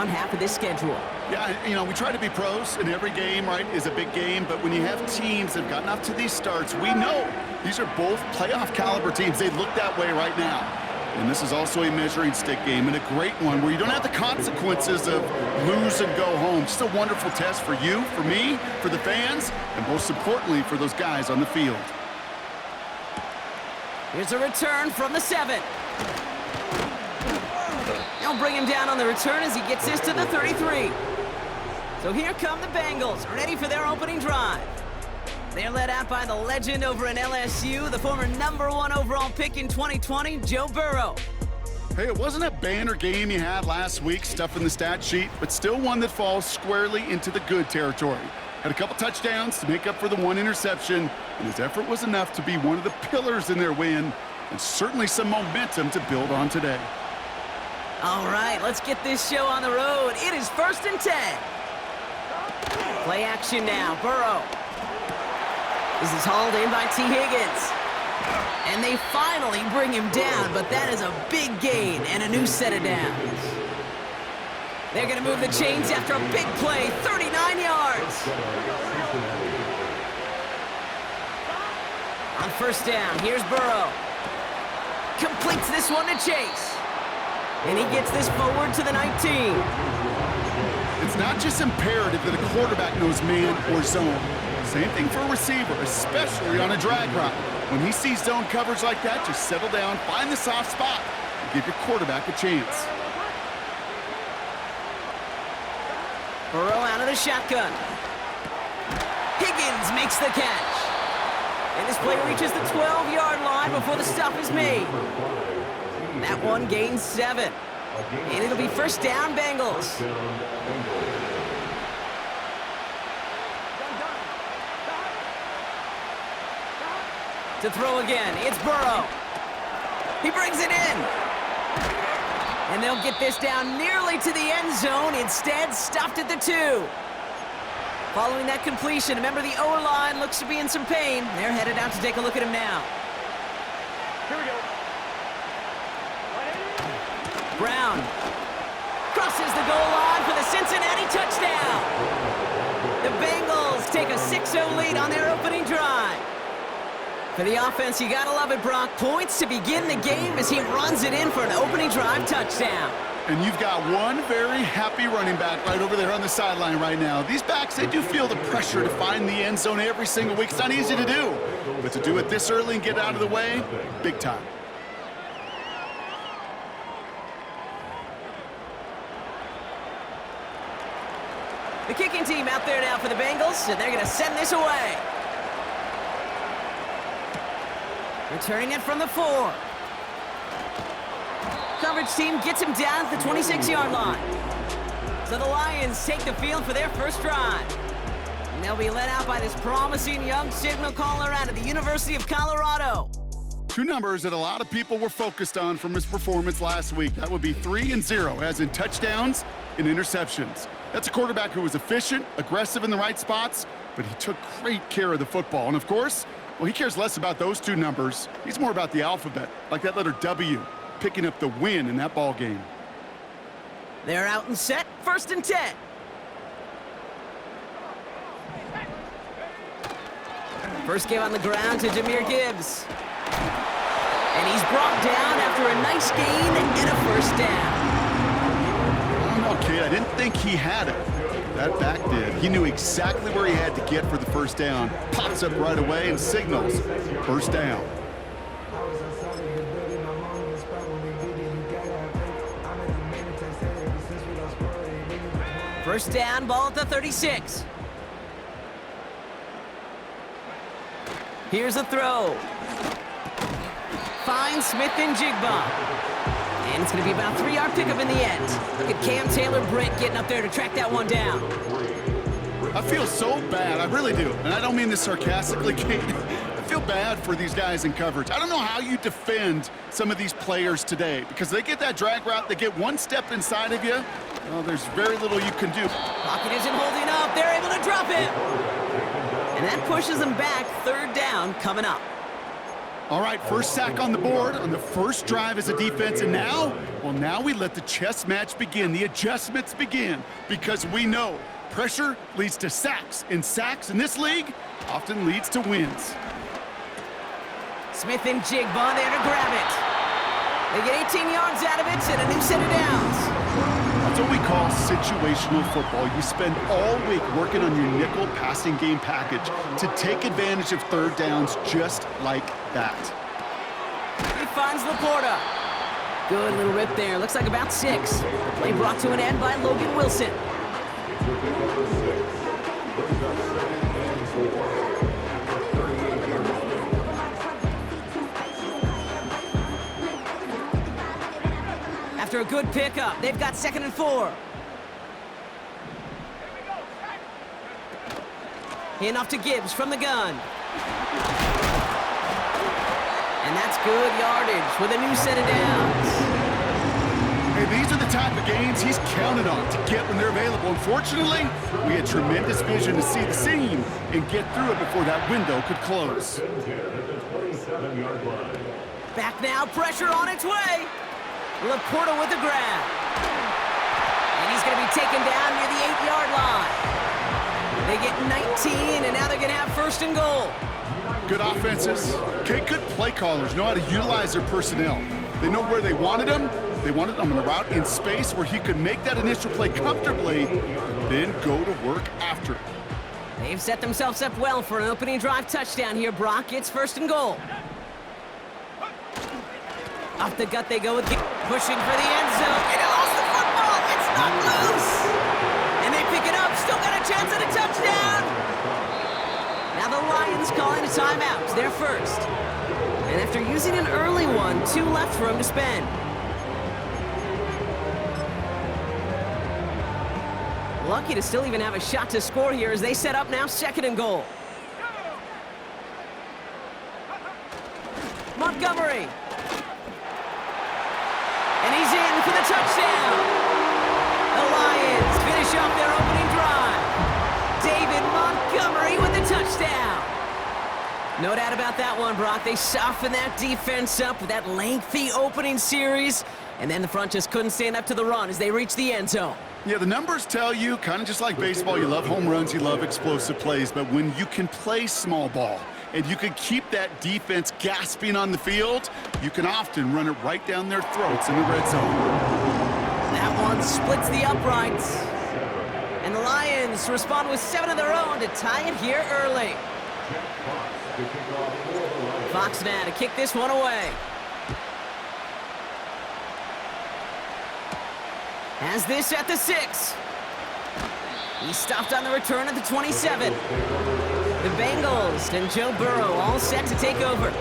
front half of this schedule. Yeah, you know, we try to be pros, and every game, right, is a big game, but when you have teams that have gotten up to these starts, we know these are both playoff caliber teams. They look that way right now. And this is also a measuring stick game, and a great one where you don't have the consequences of lose and go home. Just a wonderful test for you, for me, for the fans, and most importantly, for those guys on the field. Here's a return from the 7. They'll bring him down on the return as he gets this to the 33. So here come the Bengals, ready for their opening drive. They're led out by the legend over in LSU, the former #1 overall pick in 2020, Joe Burrow. Hey, it wasn't a banner game you had last week, stuff in the stat sheet, but still one that falls squarely into the good territory. Had a couple touchdowns to make up for the 1 interception, and his effort was enough to be one of the pillars in their win, and certainly some momentum to build on today. All right, let's get this show on the road. It is 1st and 10. Play action now, Burrow. This is hauled in by T. Higgins. And they finally bring him down, but that is a big gain and a new set of downs. They're going to move the chains after a big play, 39 yards. On 1st down, here's Burrow. Completes this one to Chase. And he gets this forward to the 19. It's not just imperative that a quarterback knows man or zone. Same thing for a receiver, especially on a drag route. When he sees zone coverage like that, just settle down, find the soft spot, and give your quarterback a chance. Burrow out of the shotgun. Higgins makes the catch. And this play reaches the 12-yard line before the stop is made. That one gains 7. And it'll be 1st down, Bengals. To throw again, it's Burrow. He brings it in. And they'll get this down nearly to the end zone. Instead, stopped at the 2. Following that completion, remember the O-line looks to be in some pain. They're headed out to take a look at him now. Here we go. Brown crosses the goal line for the Cincinnati touchdown. The Bengals take a 6-0 lead on their opening drive. For the offense, you gotta love it, Brock. Points to begin the game as he runs it in for an opening drive touchdown. And you've got one very happy running back right over there on the sideline right now. These backs, they do feel the pressure to find the end zone every single week. It's not easy to do, but to do it this early and get out of the way, big time. The kicking team out there now for the Bengals, and they're gonna send this away. Returning it from the 4. Coverage team gets him down at the 26-yard line. So the Lions take the field for their first drive. And they'll be led out by this promising young signal caller out of the University of Colorado. 2 numbers that a lot of people were focused on from his performance last week. That would be 3 and 0, as in touchdowns and interceptions. That's a quarterback who was efficient, aggressive in the right spots, but he took great care of the football. And of course, well, he cares less about those 2 numbers. He's more about the alphabet, like that letter W, picking up the win in that ball game. They're out and set, 1st and 10. First game on the ground to Jahmyr Gibbs. And he's brought down after a nice gain and a 1st down. I don't know, kid. I didn't think he had it. That back did. He knew exactly where he had to get for the 1st down. Pops up right away and signals 1st down. First down, ball at the 36. Here's a throw. Finds Smith and Jigba. And it's going to be about a 3-yard pickup in the end. Look at Cam Taylor-Britt getting up there to track that one down. I feel so bad. I really do. And I don't mean this sarcastically, Kate. I feel bad for these guys in coverage. I don't know how you defend some of these players today because they get that drag route, they get one step inside of you. Well, there's very little you can do. Pocket isn't holding up. They're able to drop it. And that pushes them back. 3rd down coming up. All right, first sack on the board on the first drive as a defense, and now, well, now we let the chess match begin, the adjustments begin, because we know pressure leads to sacks, and sacks in this league often leads to wins. Smith and Jigba there to grab it. They get 18 yards out of it and a new set of downs. That's what we call situational football. You spend all week working on your nickel passing game package to take advantage of third downs just like that. He finds Laporta. Good little rip there. Looks like about 6. The play brought to an end by Logan Wilson. After a good pickup, they've got 2nd and 4. Hand off to Gibbs from the gun. And that's good yardage with a new set of downs. Hey, these are the type of games he's counted on to get when they're available. Unfortunately, we had tremendous vision to see the seam and get through it before that window could close. Back now, pressure on its way. Laporta with the grab. And he's going to be taken down near the 8-yard line. They get 19, and now they're going to have 1st and goal. Good offenses. Okay, good play callers know how to utilize their personnel. They know where they wanted him. They wanted him on a route in space where he could make that initial play comfortably, then go to work after it. They've set themselves up well for an opening drive touchdown here, Brock. It's 1st and goal. Off the gut they go with pushing for the end zone. And he lost the football. It's not loose. And they pick it up. Still got a chance at a touchdown. Now the Lions calling a timeout. They're first. And after using an early one, 2 left for him to spend. Lucky to still even have a shot to score here as they set up now 2nd and goal. Montgomery. And he's in for the touchdown. The Lions finish off their opening drive. David Montgomery with the touchdown. No doubt about that one, Brock. They softened that defense up with that lengthy opening series, and then the front just couldn't stand up to the run as they reached the end zone. Yeah, the numbers tell you, kind of just like baseball, you love home runs, you love explosive plays, but when you can play small ball and you can keep that defense gasping on the field, you can often run it right down their throats in the red zone. That one splits the uprights. And the Lions respond with 7 of their own to tie it here early. Fox now to kick this one away. Has this at the 6. He stopped on the return at the 27. The Bengals and Joe Burrow all set to take over.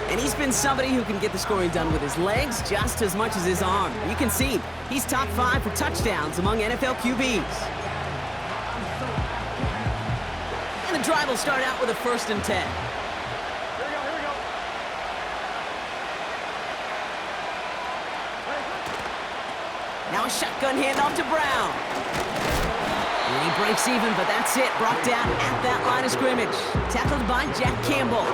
And he's been somebody who can get the scoring done with his legs just as much as his arm. You can see he's top 5 for touchdowns among NFL QBs. And the drive will start out with a 1st and 10. Here we go. Now a shotgun handoff to Brown. And he breaks even, but that's it. Brought down at that line of scrimmage. Tackled by Jack Campbell.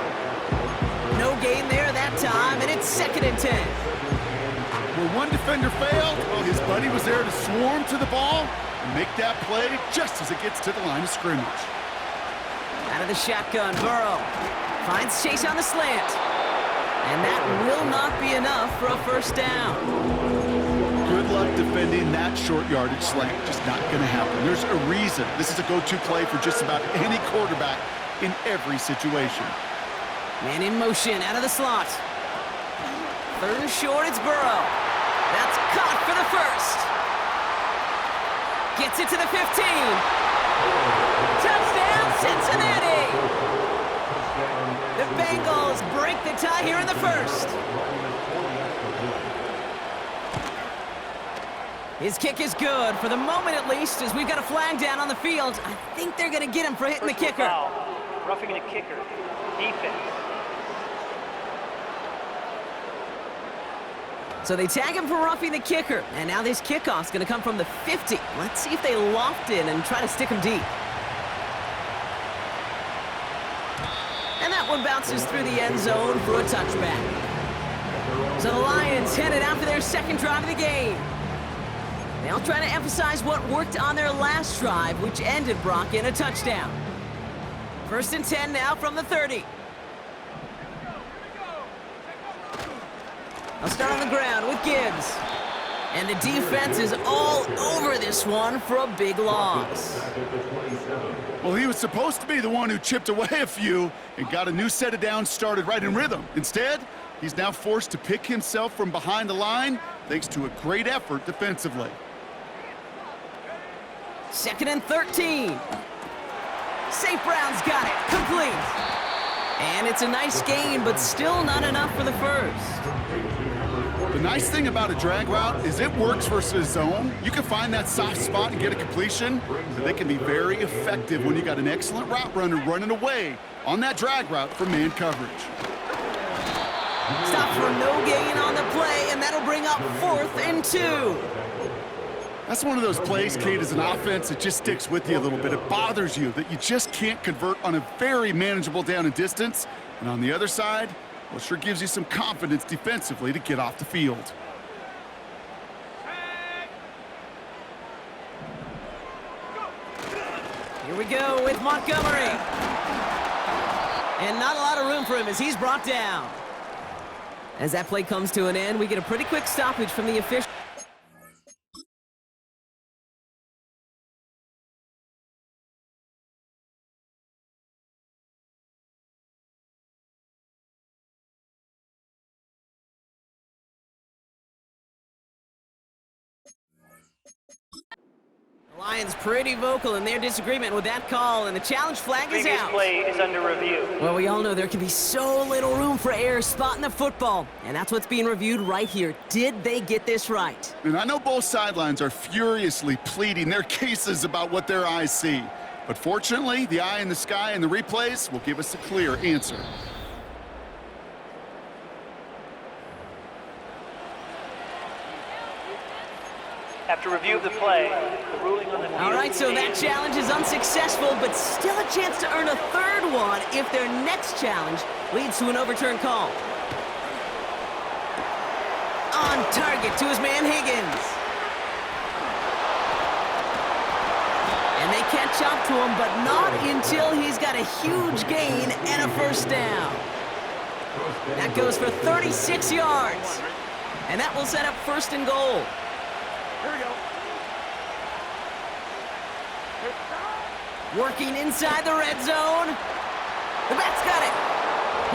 No gain there that time, and it's 2nd and 10. Where one defender failed, well, his buddy was there to swarm to the ball and make that play just as it gets to the line of scrimmage. Out of the shotgun, Burrow finds Chase on the slant. And that will not be enough for a 1st down. Good luck defending that short yardage slant. Just not going to happen. There's a reason this is a go-to play for just about any quarterback in every situation. Man in motion out of the slot. 3rd and short, it's Burrow. That's caught for the 1st. Gets it to the 15. Touchdown, Cincinnati! The Bengals break the tie here in the 1st. His kick is good, for the moment at least, as we've got a flag down on the field. I think they're going to get him for hitting the kicker. Foul. Roughing the kicker. Defense. So they tag him for roughing the kicker, and now this kickoff's going to come from the 50. Let's see if they loft in and try to stick him deep. And that one bounces through the end zone for a touchback. So the Lions headed out for their second drive of the game. They'll try to emphasize what worked on their last drive, which ended, Brock, in a touchdown. 1st and 10 now from the 30. I'll start on the ground with Gibbs. And the defense is all over this one for a big loss. Well, he was supposed to be the one who chipped away a few and got a new set of downs started right in rhythm. Instead, he's now forced to pick himself from behind the line thanks to a great effort defensively. 2nd and 13. St. Brown's got it. Complete. And it's a nice gain, but still not enough for the first. The nice thing about a drag route is it works versus zone. You can find that soft spot and get a completion, but they can be very effective when you got an excellent route runner running away on that drag route for man coverage. Stop for no gain on the play, and that'll bring up 4th and 2. That's one of those plays, Kate, as an offense, it just sticks with you a little bit. It bothers you that you just can't convert on a very manageable down and distance. And on the other side, well, it sure gives you some confidence defensively to get off the field. Here we go with Montgomery. And not a lot of room for him as he's brought down. As that play comes to an end, we get a pretty quick stoppage from the official. Lions pretty vocal in their disagreement with that call, and the challenge flag is Previous out. play is under review. Well, we all know there can be so little room for error spotting the football, and that's what's being reviewed right here. Did they get this right? And I know both sidelines are furiously pleading their cases about what their eyes see. But fortunately, the eye in the sky and the replays will give us a clear answer. After review of the play, the ruling on the field. All right, so that challenge is unsuccessful, but still a chance to earn a third one if their next challenge leads to an overturned call. On target to his man Higgins. And they catch up to him, but not until he's got a huge gain and a first down. That goes for 36 yards. And that will set up 1st and goal. Here we go. Working inside the red zone. The back's got it.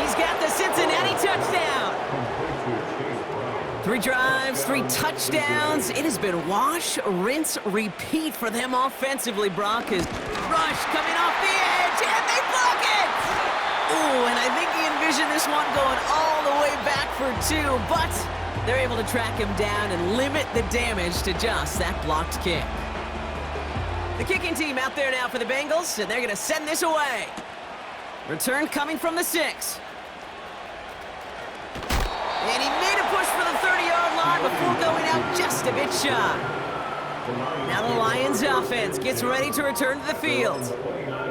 He's got the Cincinnati touchdown. 3 drives, 3 touchdowns. It has been wash, rinse, repeat for them offensively, Brock. His rush coming off the edge, and they block it! Ooh, and I think he envisioned this one going all the way back for 2, but they're able to track him down and limit the damage to just that blocked kick. The kicking team out there now for the Bengals, and they're going to send this away. Return coming from the 6. And he made a push for the 30-yard line before going out just a bit shy. Now the Lions offense gets ready to return to the field.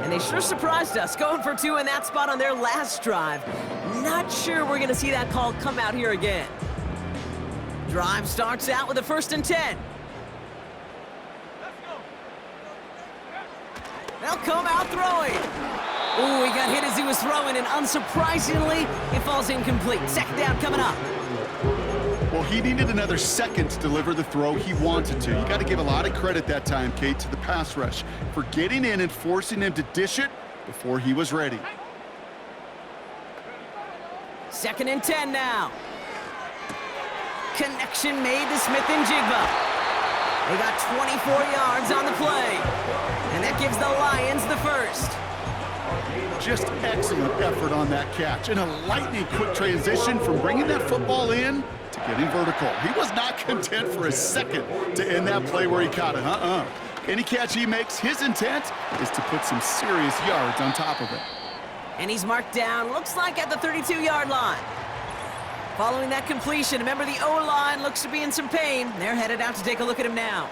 And they sure surprised us, going for 2 in that spot on their last drive. Not sure we're going to see that call come out here again. Drive starts out with a 1st and 10. They'll come out throwing. Ooh, he got hit as he was throwing, and unsurprisingly, it falls incomplete. 2nd down coming up. Well, he needed another second to deliver the throw he wanted to. You got to give a lot of credit that time, Kate, to the pass rush for getting in and forcing him to dish it before he was ready. 2nd and 10 now. Connection made to Smith and Jigba. They got 24 yards on the play. And that gives the Lions the first. Just excellent effort on that catch. And a lightning quick transition from bringing that football in to getting vertical. He was not content for a second to end that play where he caught it. Any catch he makes, his intent is to put some serious yards on top of it. And he's marked down, looks like at the 32-yard line. Following that completion, remember the O-line looks to be in some pain. They're headed out to take a look at him now.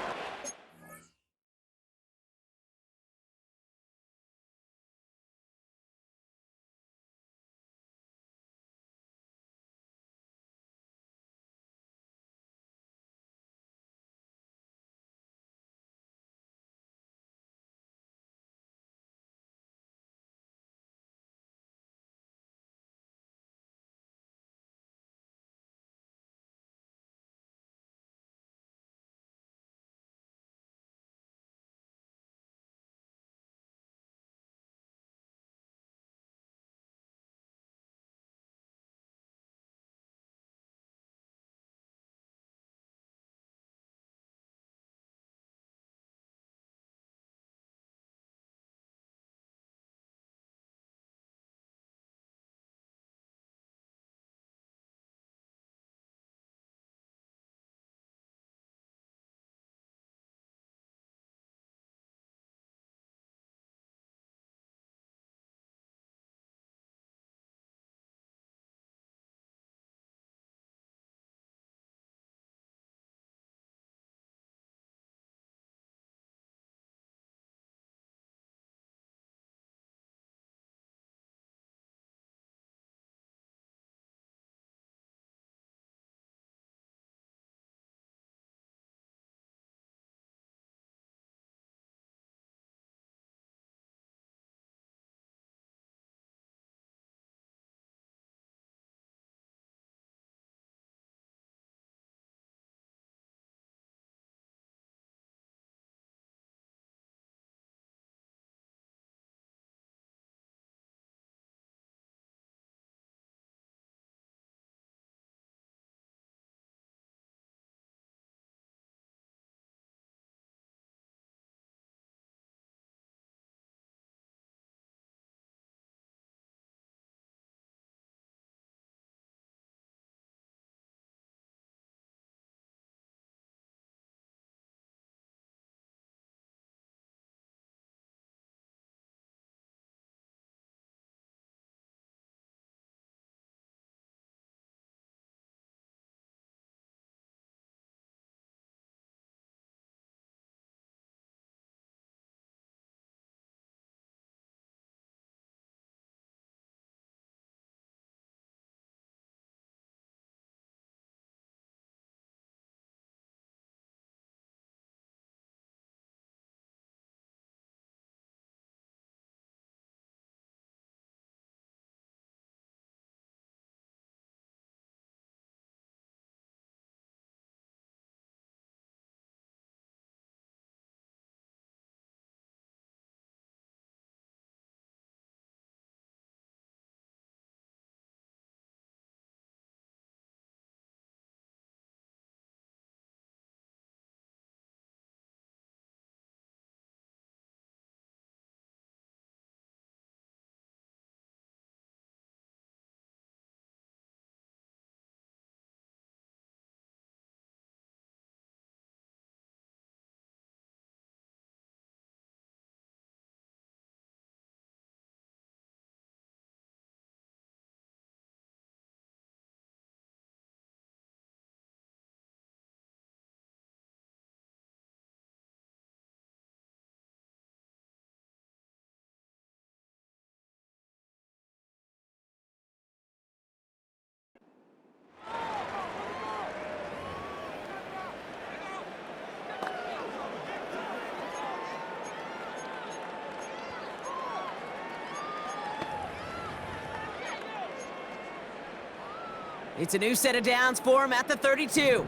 It's a new set of downs for him at the 32.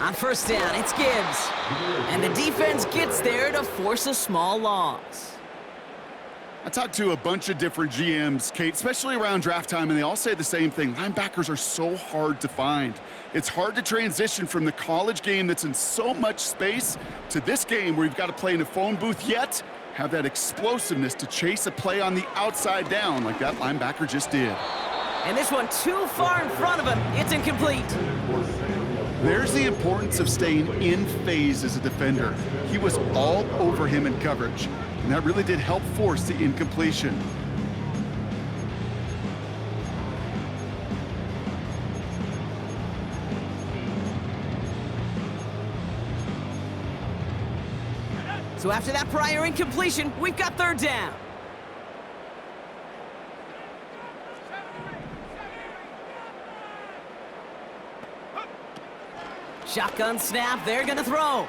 On first down, it's Gibbs. And the defense gets there to force a small loss. I talked to a bunch of different GMs, Kate, especially around draft time, and they all say the same thing. Linebackers are so hard to find. It's hard to transition from the college game that's in so much space to this game where you've got to play in a phone booth, yet have that explosiveness to chase a play on the outside down like that linebacker just did. And this one too far in front of him. It's incomplete. There's the importance of staying in phase as a defender. He was all over him in coverage, and that really did help force the incompletion. So after that prior incompletion, we've got third down. Shotgun snap, they're gonna throw.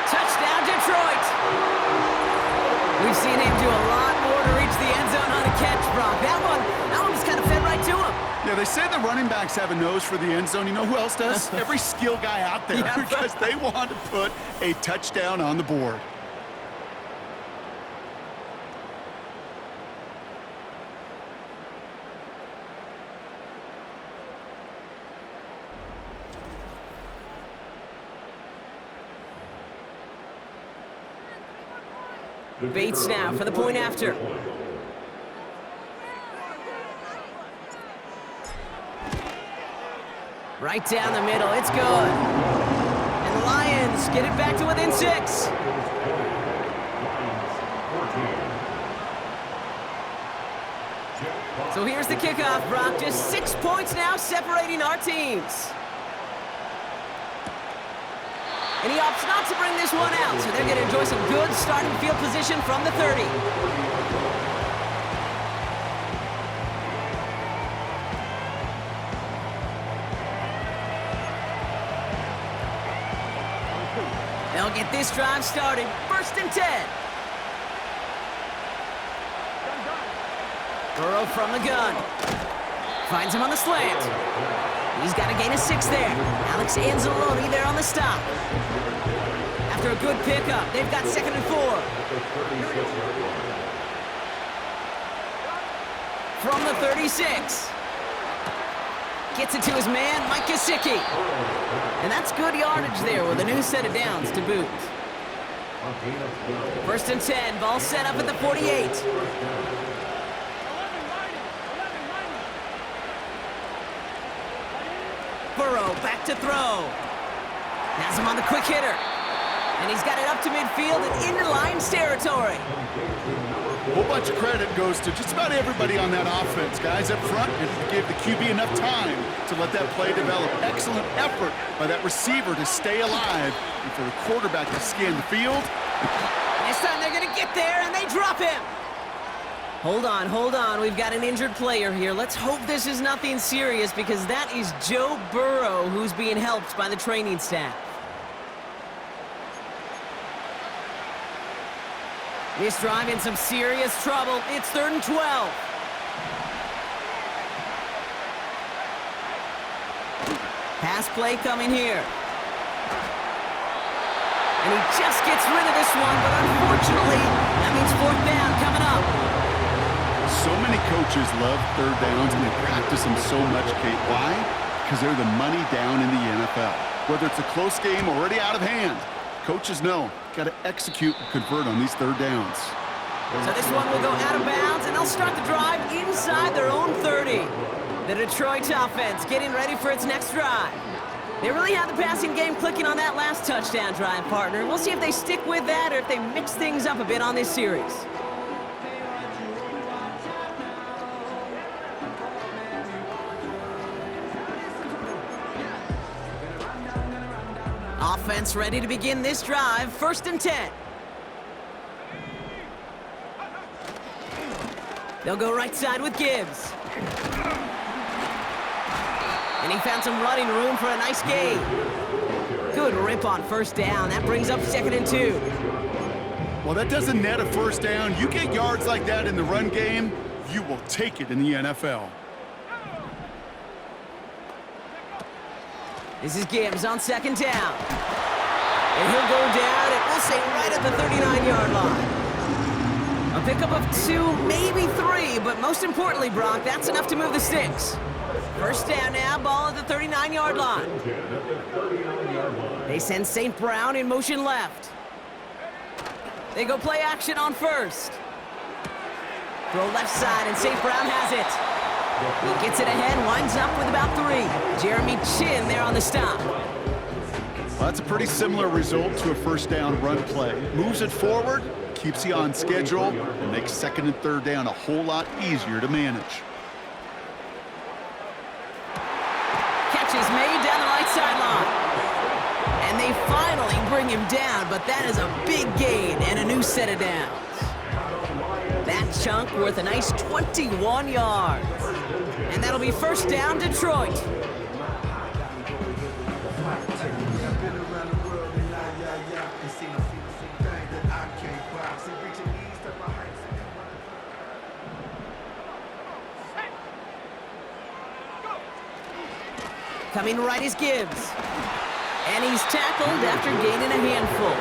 Touchdown, Detroit! We've seen him do a lot more to reach the end zone on a catch, Brock. That one just kind of fed right to him. Yeah, they say the running backs have a nose for the end zone. You know who else does? Every skill guy out there, Yeah. because they want to put a touchdown on the board. Bates now for the point after. Right down the middle, it's good. And the Lions get it back to within 6. So here's the kickoff, Brock. Just 6 points now separating our teams. And he opts not to bring this one out, so they're going to enjoy some good starting field position from the 30. They'll get this drive started. First and 10. Burrow from the gun. Finds him on the slant. He's got a gain of 6 there. Alex Anzalone there on the stop. After a good pickup, they've got 2nd and 4. From the 36. Gets it to his man, Mike Gesicki. And that's good yardage there with a new set of downs to boot. First and 10, ball set up at the 48. Burrow back to throw. Has him on the quick hitter. And he's got it up to midfield and into Lions territory. A whole bunch of credit goes to just about everybody on that offense. Guys up front, and gave the QB enough time to let that play develop. Excellent effort by that receiver to stay alive and for the quarterback to scan the field. This time they're going to get there, and they drop him. Hold on. We've got an injured player here. Let's hope this is nothing serious, because that is Joe Burrow who's being helped by the training staff. This drive in some serious trouble. It's 3rd and 12. Pass play coming here. And he just gets rid of this one, but unfortunately, that means 4th down coming up. So many coaches love 3rd downs, and they practice them so much, Kate. Why? Because they're the money down in the NFL. Whether it's a close game already out of hand, coaches know, got to execute and convert on these 3rd downs. So this one will go out of bounds, and they'll start the drive inside their own 30. The Detroit offense getting ready for its next drive. They really have the passing game clicking on that last touchdown drive, partner. We'll see if they stick with that or if they mix things up a bit on this series. Offense ready to begin this drive. 1st and 10. They'll go right side with Gibbs. And he found some running room for a nice gain. Good rip on 1st down. That brings up 2nd and 2. Well, that doesn't net a first down. You get yards like that in the run game, you will take it in the NFL. This is Gibbs on second down. And he'll go down, and we'll say right at the 39-yard line. A pickup of 2, maybe 3, but most importantly, Brock, that's enough to move the sticks. First down now, ball at the 39-yard line. They send St. Brown in motion left. They go play action on first. Throw left side, and St. Brown has it. He gets it ahead, winds up with about 3. Jeremy Chin there on the stop. Well, that's a pretty similar result to a first down run play. Moves it forward, keeps you on schedule, and makes second and third down a whole lot easier to manage. Catch is made down the right sideline. And they finally bring him down, but that is a big gain and a new set of downs. That chunk worth a nice 21 yards. And that'll be first down, Detroit. Coming right is Gibbs. And he's tackled after gaining a handful.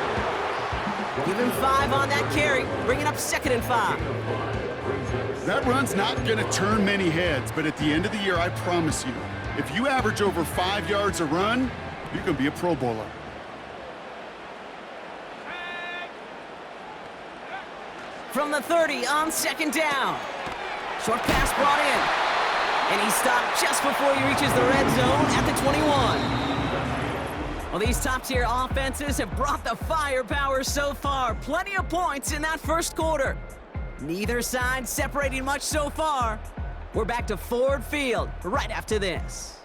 Give him 5 on that carry, bringing up second and 5. That run's not going to turn many heads, but at the end of the year, I promise you, if you average over 5 yards a run, you're going to be a Pro Bowler. From the 30 on second down. Short pass brought in. And he stopped just before he reaches the red zone at the 21. Well, these top-tier offenses have brought the firepower so far. Plenty of points in that first quarter. Neither side separating much so far. We're back to Ford Field right after this.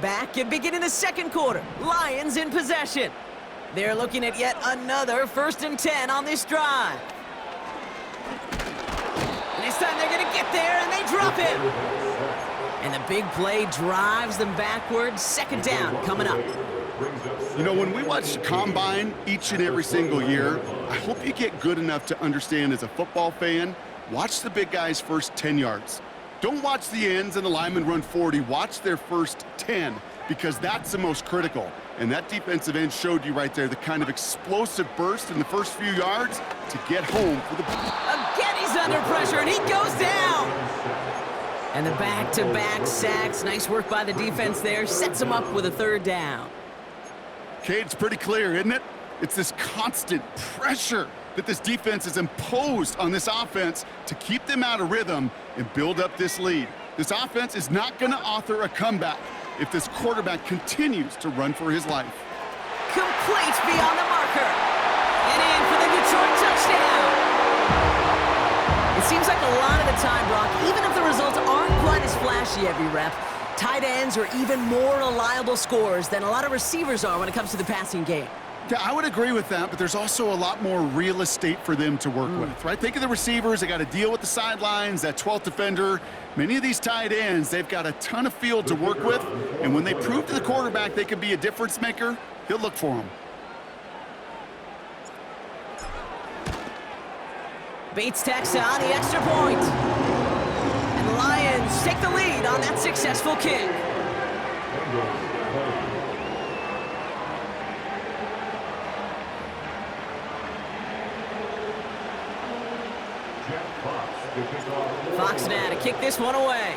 Back and beginning the second quarter. Lions in possession. They're looking at yet another 1st and 10 on this drive. And this time they're going to get there, and they drop him. And the big play drives them backwards. Second down coming up. You know, when we watch the Combine each and every single year, I hope you get good enough to understand as a football fan, watch the big guys' first 10 yards. Don't watch the ends and the linemen run 40. Watch their first 10, because that's the most critical. And that defensive end showed you right there the kind of explosive burst in the first few yards to get home for the... Again, he's under pressure, and he goes down. And the back-to-back sacks. Nice work by the defense there. Sets him up with a third down. Okay, it's pretty clear, isn't it? It's this constant pressure that this defense has imposed on this offense to keep them out of rhythm and build up this lead. This offense is not going to author a comeback if this quarterback continues to run for his life. Complete beyond the marker. And in for the Detroit touchdown. It seems like a lot of the time, Brock, even if the results aren't quite as flashy every rep, tight ends are even more reliable scorers than a lot of receivers are when it comes to the passing game. Yeah, I would agree with that, but there's also a lot more real estate for them to work with, right? Think of the receivers. They got to deal with the sidelines, that 12th defender. Many of these tight ends, they've got a ton of field to work with, and when they prove to the quarterback they can be a difference maker, he'll look for them. Bates tacks on the extra point. And the Lions take the lead on that successful kick. Fox now to kick this one away.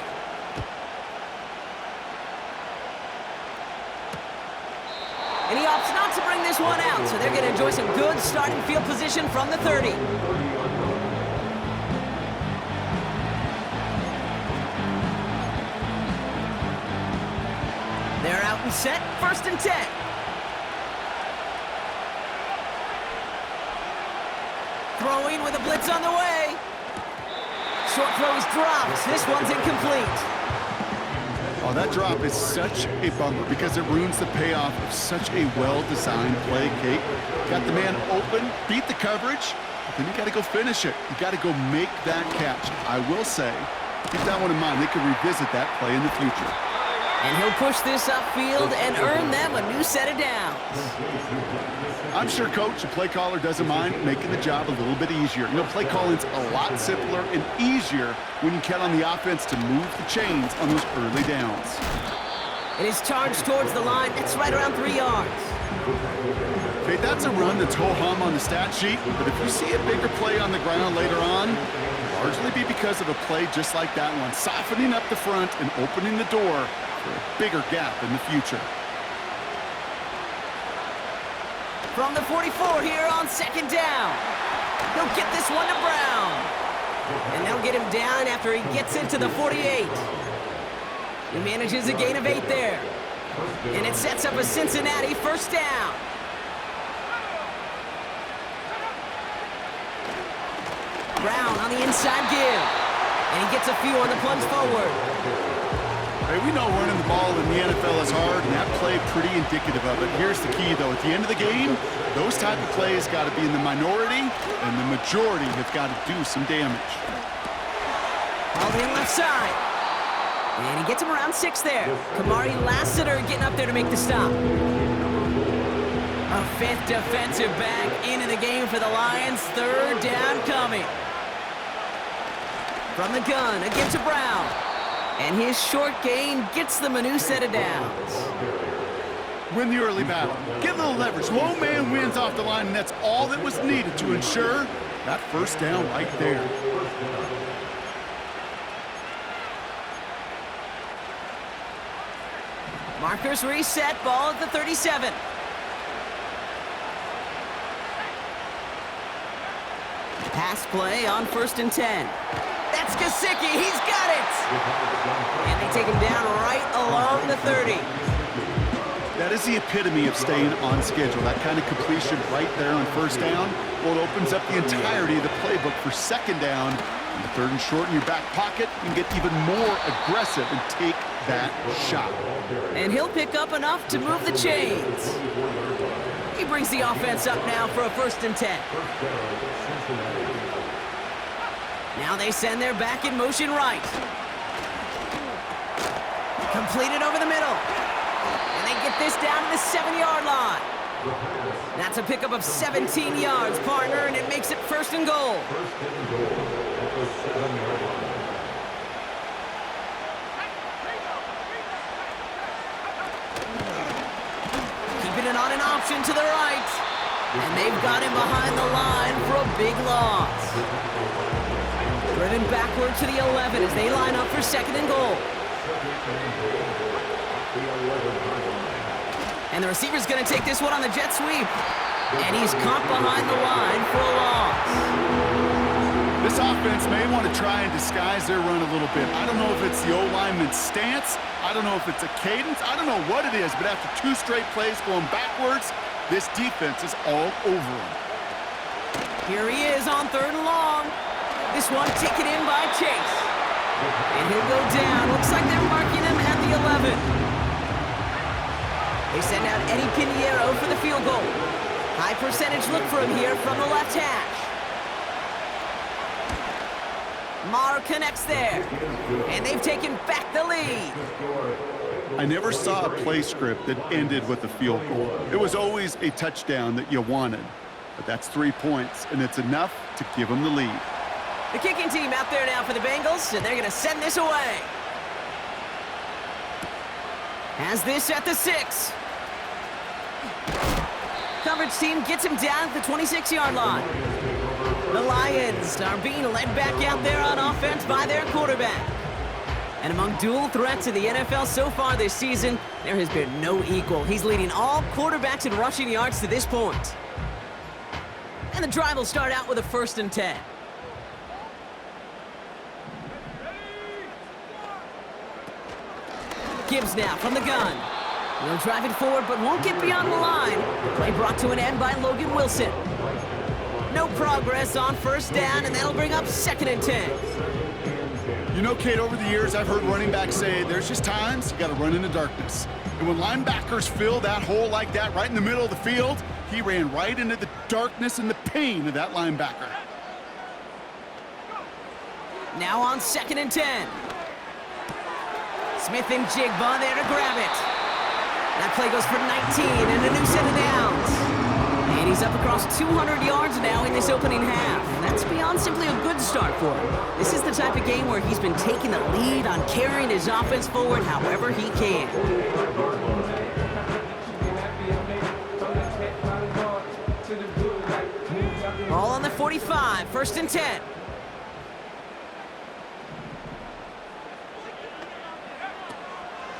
And he opts not to bring this one out, so they're going to enjoy some good starting field position from the 30. They're out and set, 1st and 10. Throwing with a blitz on the way. Short throw is dropped. This one's incomplete. Oh, that drop is such a bummer because it ruins the payoff of such a well-designed play, Kate. Got the man open, beat the coverage, Then you got to go finish it. You got to go make that catch. I will say, keep that one in mind. They could revisit that play in the future. And he'll push this upfield and earn them a new set of downs. I'm sure Coach, the play caller, doesn't mind making the job a little bit easier. You know, play calling's a lot simpler and easier when you count on the offense to move the chains on those early downs. It is charged towards the line. It's right around 3 yards. Okay, that's a run that's ho-hum on the stat sheet, but if you see a bigger play on the ground later on, it'll largely be because of a play just like that one, softening up the front and opening the door for a bigger gap in the future. From the 44 here on second down. He'll get this one to Brown. And they'll get him down after he gets into the 48. He manages a gain of 8 there. And it sets up a Cincinnati first down. Brown on the inside give. And he gets a few on the plunge forward. Hey, we know running the ball in the NFL is hard, and that play pretty indicative of it. Here's the key, though. At the end of the game, those type of plays got to be in the minority, and the majority have got to do some damage. All the left side. And he gets him around 6 there. Kamari Lassiter getting up there to make the stop. A 5th defensive back into the game for the Lions. Third down coming. From the gun, a give to Brown. And his short gain gets them a new set of downs. Win the early battle. Get a little leverage. Low man wins off the line, and that's all that was needed to ensure that first down right there. Markers reset, ball at the 37. Pass play on 1st and 10. That's Gesicki, he's got it! And they take him down right along the 30. That is the epitome of staying on schedule. That kind of completion right there on first down. Well, it opens up the entirety of the playbook for second down. And the 3rd and short in your back pocket, you can get even more aggressive and take that shot. And he'll pick up enough to move the chains. He brings the offense up now for a 1st and 10. Now they send their back in motion right. Completed over the middle. And they get this down to the 7-yard line. That's a pickup of 17 yards, partner, and it makes it 1st and goal. Keeping it on an option to the right. And they've got him behind the line for a big loss. Driven backward to the 11 as they line up for 2nd and goal. And the receiver's going to take this one on the jet sweep. And he's caught behind the line for a loss. This offense may want to try and disguise their run a little bit. I don't know if it's the O-lineman's stance. I don't know if it's a cadence. I don't know what it is, but after 2 straight plays going backwards, this defense is all over him. Here he is on 3rd and long. This one taken in by Chase. And he'll go down. Looks like they're marking him at the 11. They send out Eddie Pinheiro for the field goal. High percentage look for him here from the left hash. Maher connects there. And they've taken back the lead. I never saw a play script that ended with a field goal. It was always a touchdown that you wanted. But that's 3 points, and it's enough to give them the lead. The kicking team out there now for the Bengals, and they're going to send this away. Has this at the 6. Coverage team gets him down at the 26-yard line. The Lions are being led back out there on offense by their quarterback. And among dual threats in the NFL so far this season, there has been no equal. He's leading all quarterbacks in rushing yards to this point. And the drive will start out with a 1st and 10. Gibbs now from the gun. He'll drive it forward, but won't get beyond the line. The play brought to an end by Logan Wilson. No progress on 1st down, and that'll bring up 2nd and 10. You know, Kate, over the years, I've heard running backs say there's just times you got to run in the darkness. And when linebackers fill that hole like that right in the middle of the field, He ran right into the darkness and the pain of that linebacker. Now on 2nd and 10. Smith and Jigba there to grab it. That play goes for 19 and a new set of downs. And he's up across 200 yards now in this opening half. That's beyond simply a good start for him. This is the type of game where he's been taking the lead on carrying his offense forward however he can. Ball on the 45, 1st and 10.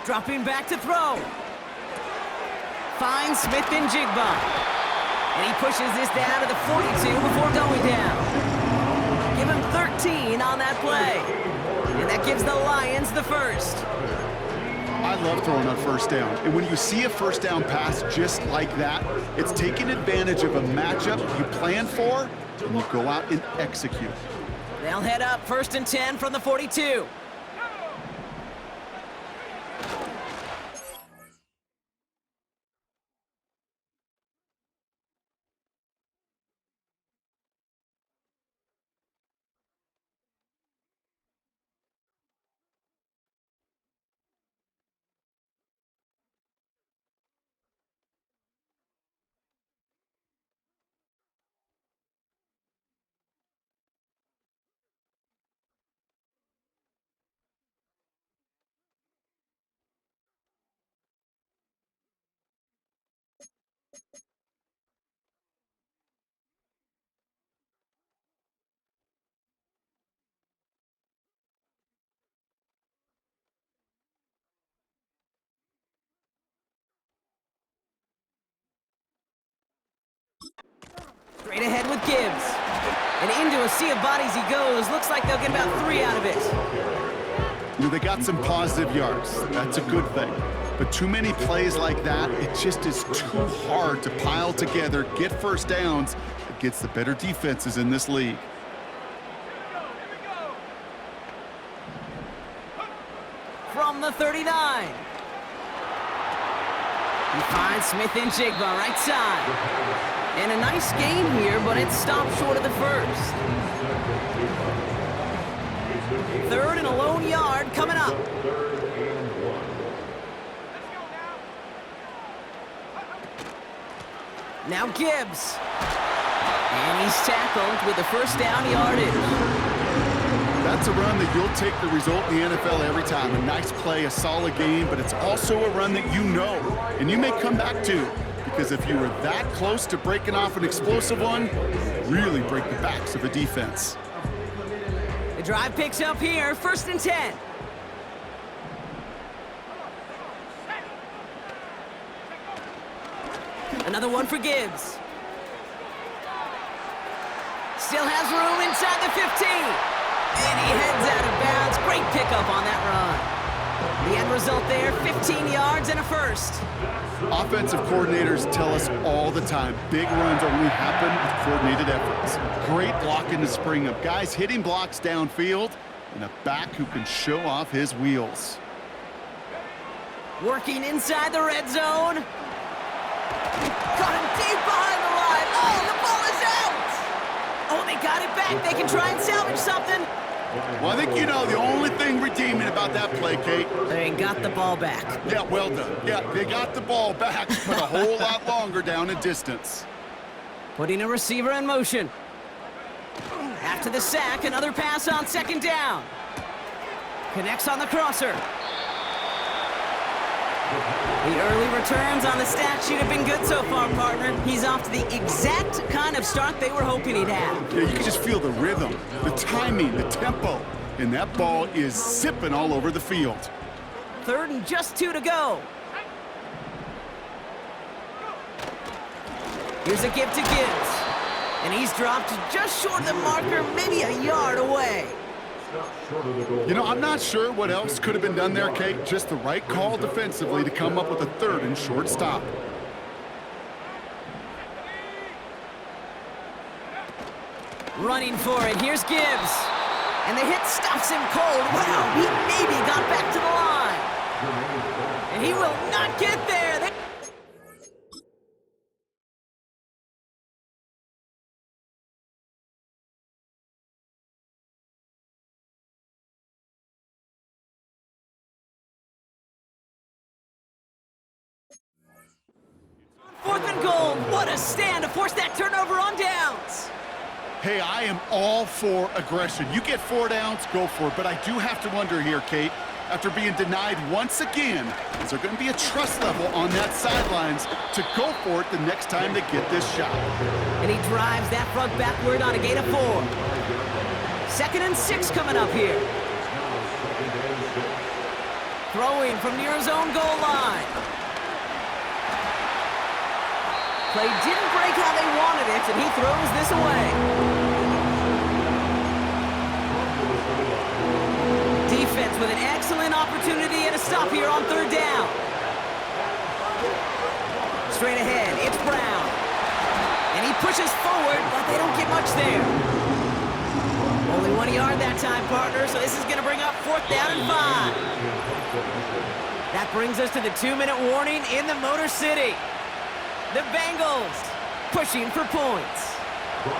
Dropping back to throw. Finds Smith and Jigba. And he pushes this down to the 42 before going down. Give him 13 on that play. And that gives the Lions the first. I love throwing on 1st down. And when you see a 1st down pass just like that, it's taking advantage of a matchup you plan for, and you go out and execute. They'll head up 1st and 10 from the 42. Straight ahead with Gibbs. And into a sea of bodies he goes. Looks like they'll get about 3 out of it. You know, they got some positive yards. That's a good thing. But too many plays like that, it just is too hard to pile together, get 1st downs against the better defenses in this league. From the 39. He finds Smith and Jigba right side. And a nice gain here, but it stopped short of the 1st. 3rd and a lone yard coming up. Now Gibbs. And he's tackled with the 1st down yardage. That's a run that you'll take the result in the NFL every time. A nice play, a solid game, but it's also a run that you know and you may come back to. Because if you were that close to breaking off an explosive one, really break the backs of a defense. The drive picks up here, 1st and 10. Another one for Gibbs. Still has room inside the 15. And he heads out of bounds. Great pickup on that run. The end result there, 15 yards and a 1st. Offensive coordinators tell us all the time, big runs only happen with coordinated efforts. Great blocking to spring up. Guys hitting blocks downfield, and a back who can show off his wheels. Working inside the red zone. Got him deep behind the line. Oh, the ball is out! Oh, they got it back. They can try and salvage something. Well, I think you know the only thing redeeming about that play, Kate. They got the ball back. Yeah, well done. Yeah, they got the ball back, but a whole lot longer down in distance. Putting a receiver in motion. After the sack, another pass on 2nd down. Connects on the crosser. The early returns on the stat sheet have been good so far, partner. He's off to the exact kind of start they were hoping he'd have. Yeah, you can just feel the rhythm, the timing, the tempo, and that ball is zipping all over the field. 3rd and just 2 to go. Here's a give to Gibbs. And he's dropped just short of the marker, maybe a yard away. You know, I'm not sure what else could have been done there, Kate. Just the right call defensively to come up with a 3rd and short stop. Running for it. Here's Gibbs. And the hit stops him cold. Wow, he maybe got back to the line. And he will not get there. What a stand to force that turnover on downs. Hey, I am all for aggression. You get 4 downs, go for it. But I do have to wonder here, Kate, after being denied once again, is there going to be a trust level on that sidelines to go for it the next time they get this shot? And he drives that front backward on a gain of 4. 2nd and 6 coming up here. Throwing from near his own goal line. Play didn't break how they wanted it, and he throws this away. Defense with an excellent opportunity and a stop here on 3rd down. Straight ahead, it's Brown. And he pushes forward, but they don't get much there. Only 1 yard that time, partner, so this is going to bring up 4th down and 5. That brings us to the 2-minute warning in the Motor City. The Bengals pushing for points.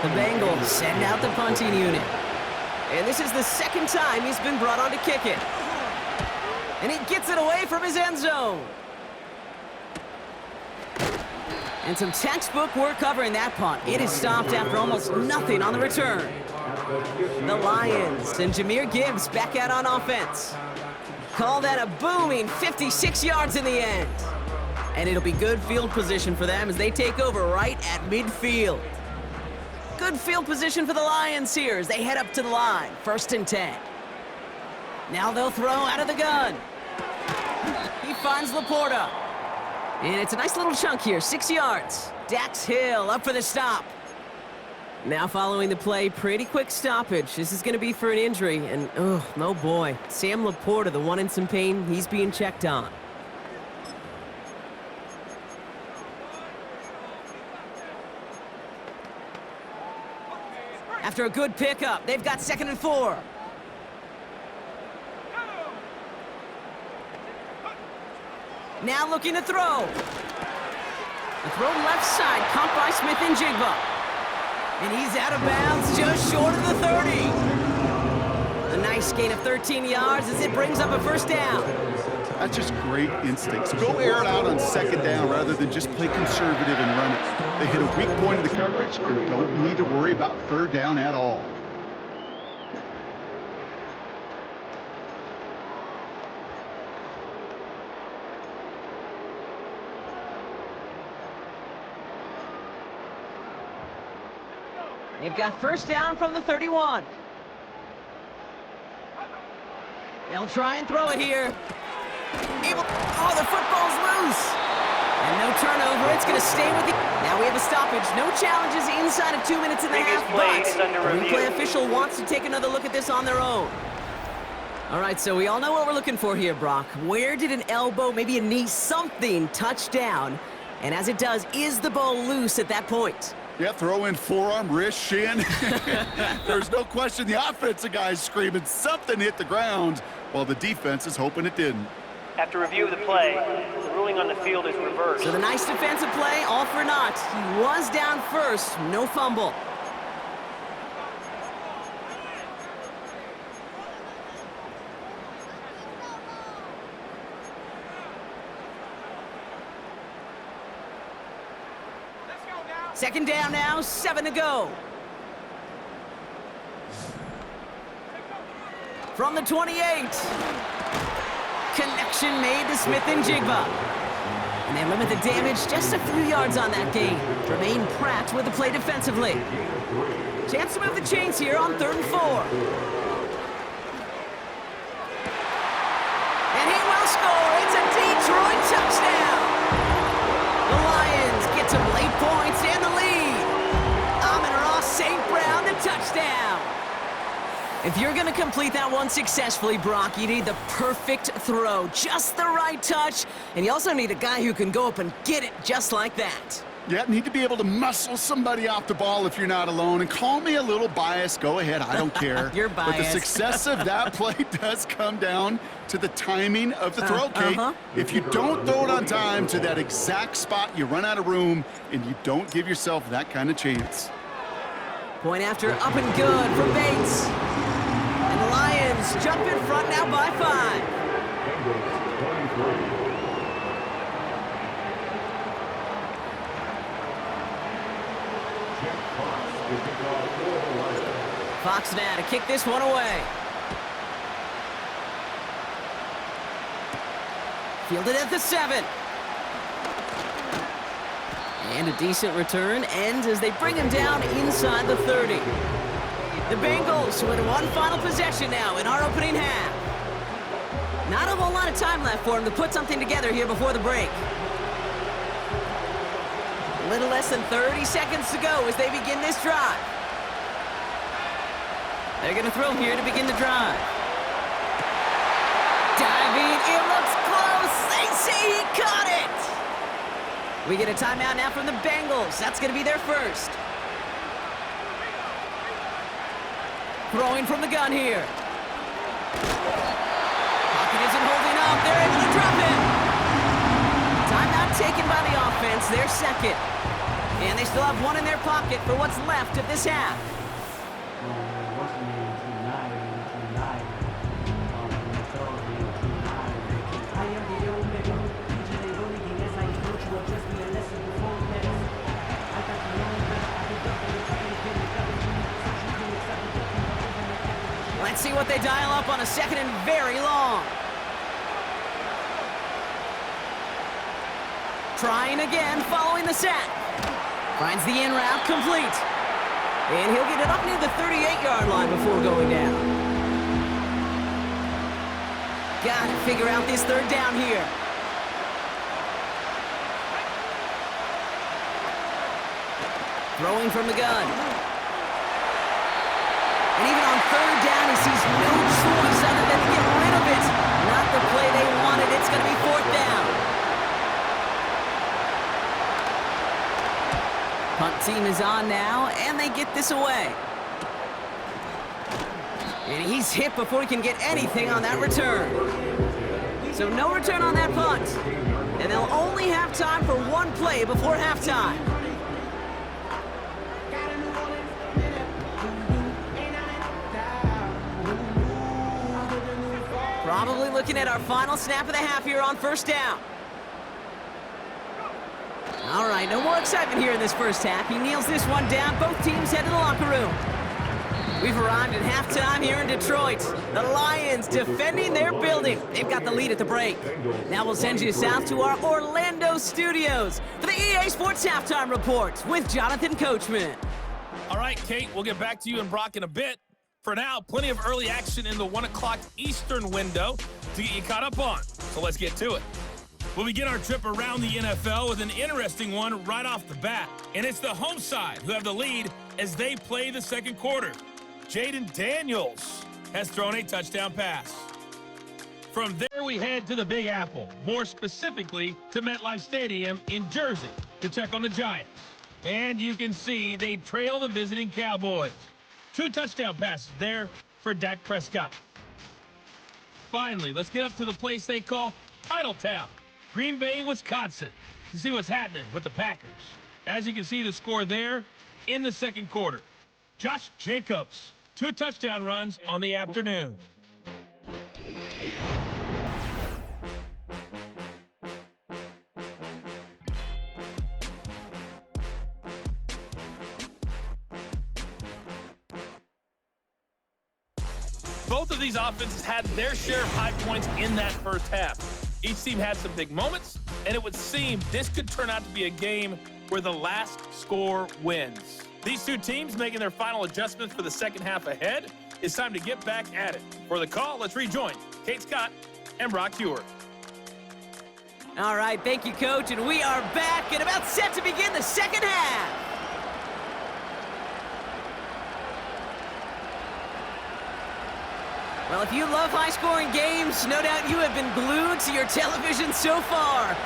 The Bengals send out the punting unit. And this is the 2nd time he's been brought on to kick it. And he gets it away from his end zone. And some textbook work covering that punt. It is stopped after almost nothing on the return. The Lions and Jahmyr Gibbs back out on offense. Call that a booming 56 yards in the end. And it'll be good field position for them as they take over right at midfield. Good field position for the Lions here as they head up to the line. 1st and 10. Now they'll throw out of the gun. He finds Laporta. And it's a nice little chunk here, 6 yards. Dax Hill up for the stop. Now following the play, pretty quick stoppage. This is going to be for an injury, and oh boy. Sam Laporta, the one in some pain, he's being checked on. After a good pickup, they've got 2nd and 4. Now looking to throw. A throw left side, caught by Smith and Jigba. And he's out of bounds just short of the 30. A nice gain of 13 yards as it brings up a 1st down. That's just great instincts. Go air it out on 2nd down rather than just play conservative and run it. They hit a weak point of the coverage and don't need to worry about 3rd down at all. They've got 1st down from the 31. They'll try and throw it here. Oh, the football's loose. And no turnover. It's going to stay with the... Now we have a stoppage. No challenges inside of 2 minutes and a half, but the replay official wants to take another look at this on their own. All right, so we all know what we're looking for here, Brock. Where did an elbow, maybe a knee, something touch down? And as it does, is the ball loose at that point? Yeah, throw in forearm, wrist, shin. There's no question the offensive guy's screaming something hit the ground while the defense is hoping it didn't. After review of the play, the ruling on the field is reversed. So the nice defensive play, all for naught. He was down first, no fumble. Second down now, 7 to go. From the 28. Connection made to Smith and Jigba. And they limit the damage just a few yards on that gain. Remain Pratt with the play defensively. Chance to move the chains here on 3rd and 4. And he will score. It's a Detroit touchdown. The Lions get some late points and the lead. Amon-Ra St. Brown, the touchdown. If you're going to complete that one successfully, Brock, you need the perfect throw, just the right touch, and you also need a guy who can go up and get it just like that. Yeah, need to be able to muscle somebody off the ball if you're not alone. And call me a little biased. Go ahead. I don't care. You're biased. But the success of that play does come down to the timing of the throw, Kate. If you don't throw it on time to that exact spot, you run out of room, and you don't give yourself that kind of chance. Point after up and good from Bates. And the Lions jump in front now by 5. Fox now to kick this one away. Fielded at the 7. And a decent return ends as they bring him down inside the 30. The Bengals with one final possession now in our opening half. Not a whole lot of time left for him to put something together here before the break. A little less than 30 seconds to go as they begin this drive. They're going to throw here to begin the drive. Diving, it looks close. They say he caught it. We get a timeout now from the Bengals. That's going to be their first. Throwing from the gun here. Pocket isn't holding up. They're able to drop him. Timeout taken by the offense. Their second. And they still have one in their pocket for what's left of this half. Let's see what they dial up on a second and very long. Trying again, following the sack. Finds the in route complete. And he'll get it up near the 38-yard line before going down. Gotta figure out this third down here. Throwing from the gun. And even on third down, he sees no choice other than to get rid of it. Not the play they wanted. It's going to be fourth down. Punt team is on now, and they get this away. And he's hit before he can get anything on that return. So no return on that punt. And they'll only have time for one play before halftime. Probably looking at our final snap of the half here on first down. All right, no more excitement here in this first half. He kneels this one down. Both teams head to the locker room. We've arrived at halftime here in Detroit. The Lions defending their building. They've got the lead at the break. Now we'll send you south to our Orlando studios for the EA Sports Halftime Report with Jonathan Coachman. All right, Kate, we'll get back to you and Brock in a bit. For now, plenty of early action in the 1 o'clock Eastern window to get you caught up on. So let's get to it. We'll begin our trip around the NFL with an interesting one right off the bat. And it's the home side who have the lead as they play the second quarter. Jaden Daniels has thrown a touchdown pass. From there, we head to the Big Apple, more specifically to MetLife Stadium in Jersey to check on the Giants. And you can see they trail the visiting Cowboys. 2 touchdown passes there for Dak Prescott. Finally, let's get up to the place they call Titletown, Green Bay, Wisconsin, to see what's happening with the Packers. As you can see the score there in the second quarter. Josh Jacobs, 2 touchdown runs on the afternoon. Both of these offenses had their share of high points in that first half. Each team had some big moments, and it would seem this could turn out to be a game where the last score wins. These two teams making their final adjustments for the second half ahead. It's time to get back at it. For the call, let's rejoin Kate Scott and Brock Hewer. All right, thank you, Coach, and we are back and about set to begin the second half. Well, if you love high-scoring games, no doubt you have been glued to your television so far.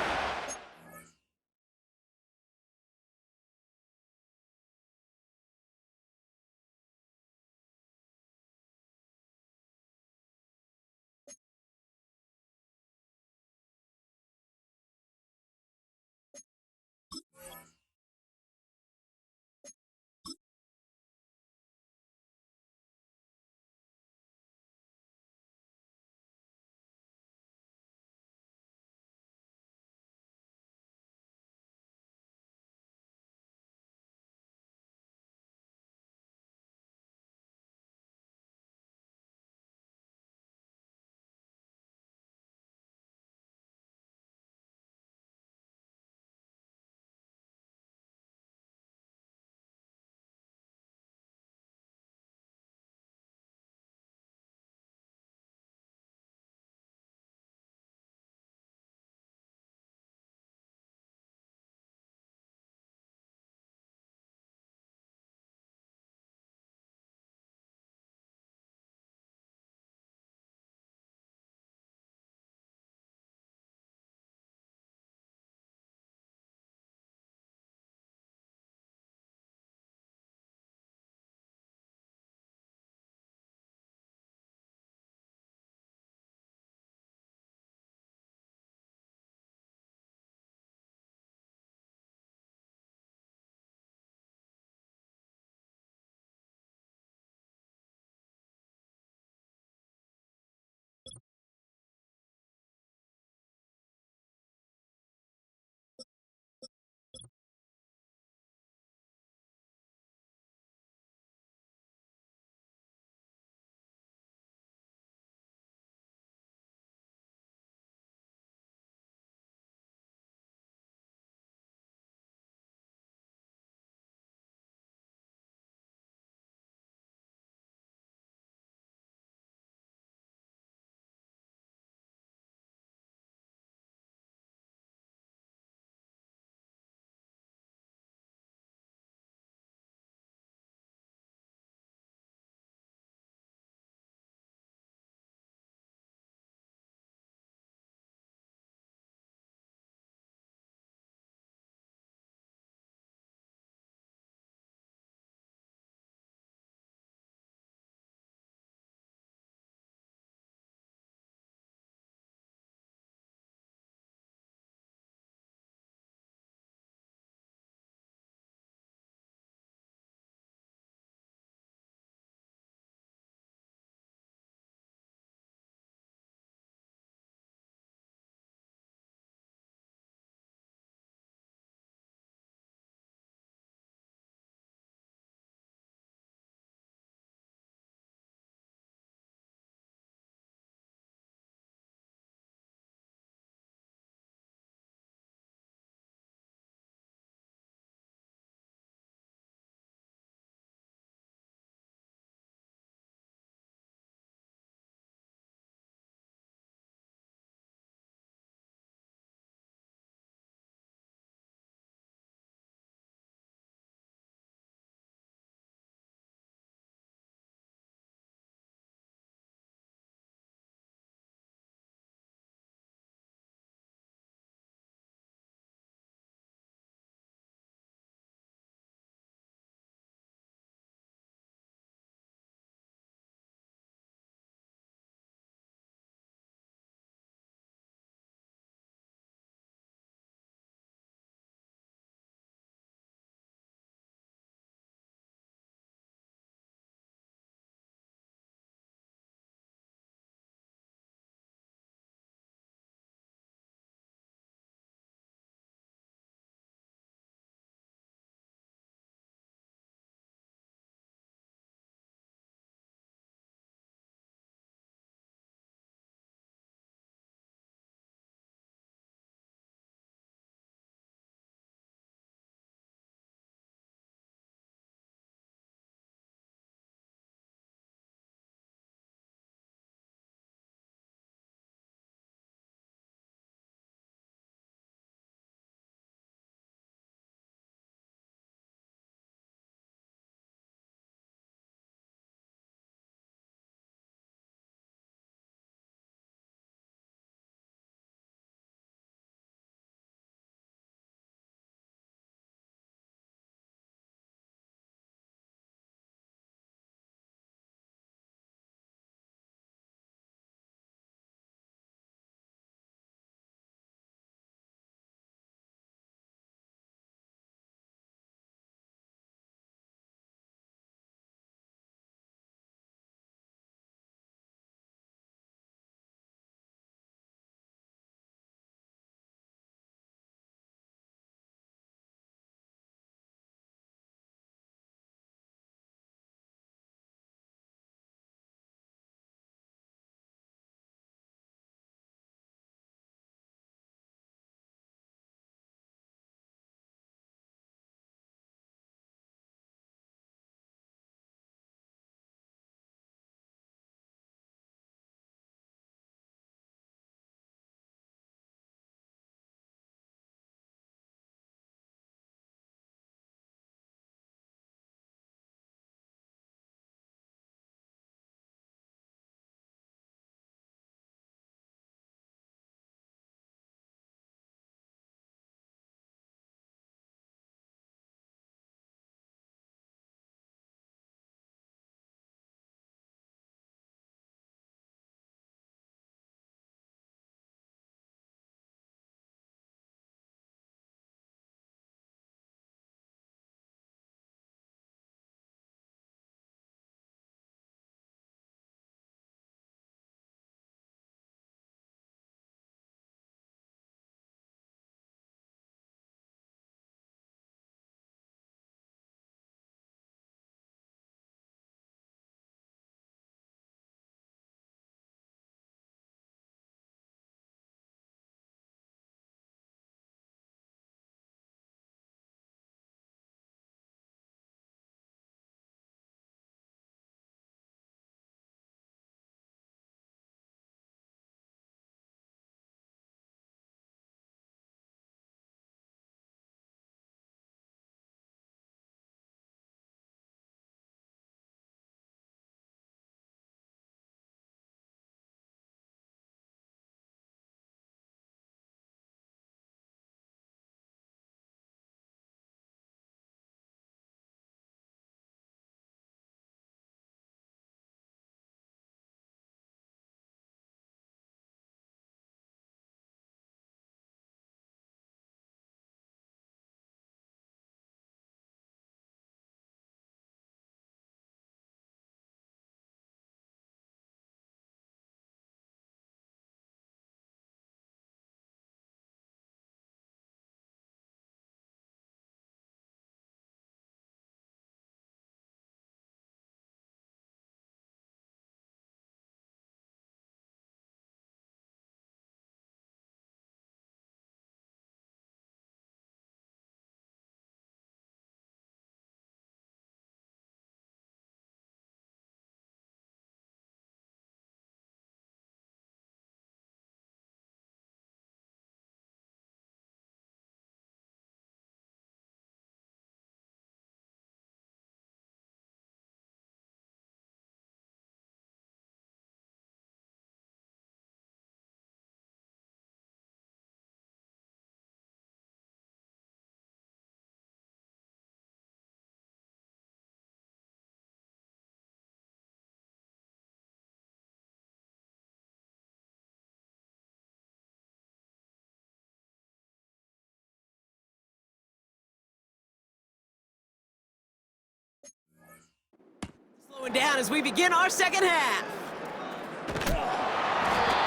Going down as we begin our second half.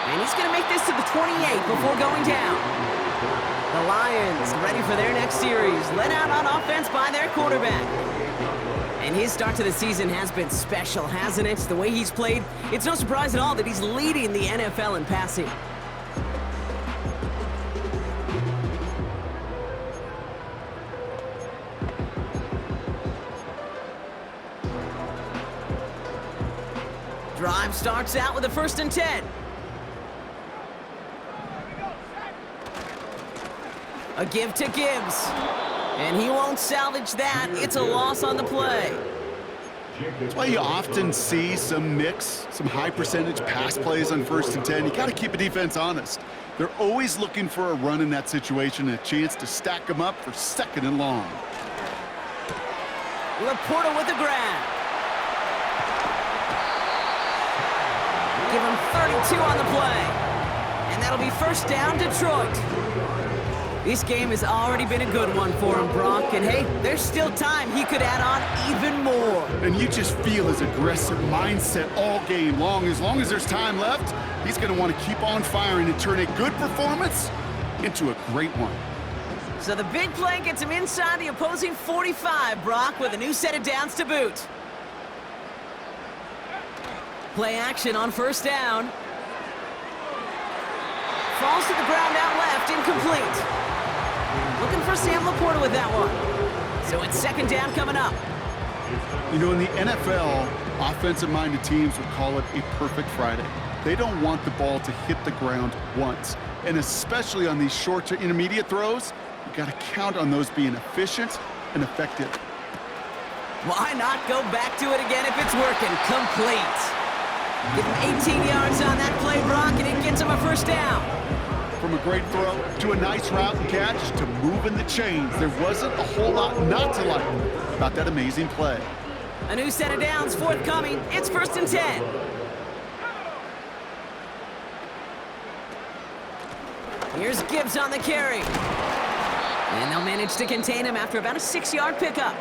And he's going to make this to the 28 before going down. The Lions ready for their next series, led out on offense by their quarterback. And his start to the season has been special, hasn't it? The way he's played, it's no surprise at all that he's leading the NFL in passing. Drive starts out with a 1st and 10. A give to Gibbs. And he won't salvage that. It's a loss on the play. That's why you often see some mix, some high percentage pass plays on 1st and 10. You got to keep a defense honest. They're always looking for a run in that situation and a chance to stack them up for 2nd and long. Laporta with the grab. Give him 32 on the play. And that'll be 1st down, Detroit. This game has already been a good one for him, Brock. And hey, there's still time. He could add on even more. And you just feel his aggressive mindset all game long. As long as there's time left, he's going to want to keep on firing and turn a good performance into a great one. So the big play gets him inside the opposing 45, Brock, with a new set of downs to boot. Play action on 1st down. Falls to the ground out left, incomplete. Looking for Sam Laporta with that one. So it's 2nd down coming up. You know, in the NFL, offensive-minded teams would call it a perfect Friday. They don't want the ball to hit the ground once. And especially on these short to intermediate throws, you got to count on those being efficient and effective. Why not go back to it again if it's working? Complete. Give him 18 yards on that play, Brock, and it gets him a 1st down. From a great throw to a nice route and catch to moving the chains, there wasn't a whole lot not to like about that amazing play. A new set of downs forthcoming. It's 1st and 10. Here's Gibbs on the carry. And they'll manage to contain him after about a 6-yard pickup.